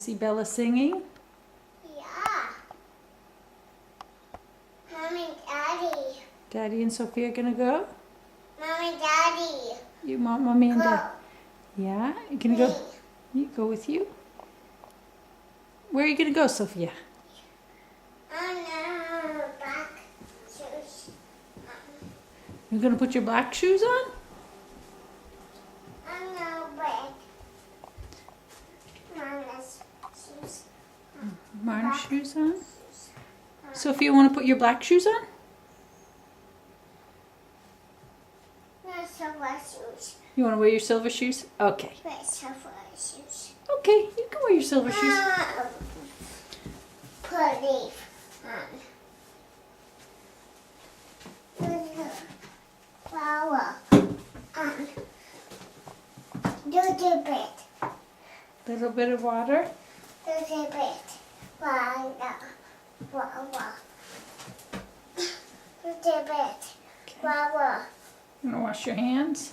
See Bella singing? Yeah. Mommy, Daddy. Daddy and Sophia gonna go? Mommy, Daddy. You want Mommy and Go. Dad? Yeah? You gonna go? You go with you? Where are you gonna go, Sophia? Oh no, black shoes. You're gonna put your black shoes on? Oh no, red. Mama's shoes. Marna's Black shoes on? shoes. Sophia, wanna put your black shoes on? No silver shoes. You wanna wear your silver shoes? Okay. Red silver shoes. Okay, you can wear your silver shoes. Put leaf on. Put a flower on. Little bit. Little bit of water. Little bit. Water. Water. Little bit. Water. You wanna wash your hands?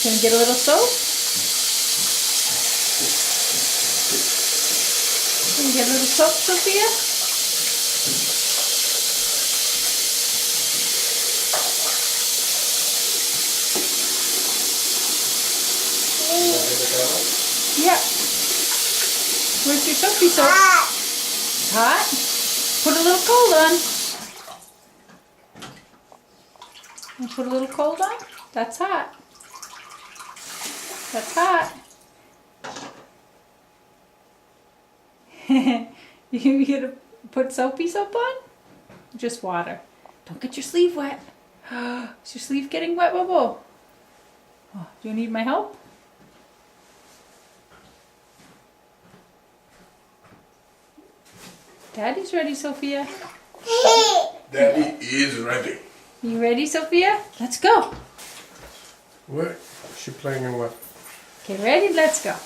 Gonna get a little soap? Can you get a little soap, Sophia? Yeah. Where's your soapy soap? Hot. Hot? Put a little cold on. You put a little cold on? That's hot. That's hot. You gonna put soapy soap on? Just water. Don't get your sleeve wet. Is your sleeve getting wet, Bobo? Oh, do you need my help? Daddy's ready, Sophia. Daddy is ready. You ready, Sophia? Let's go. What? She playing in what? Okay, ready? Let's go.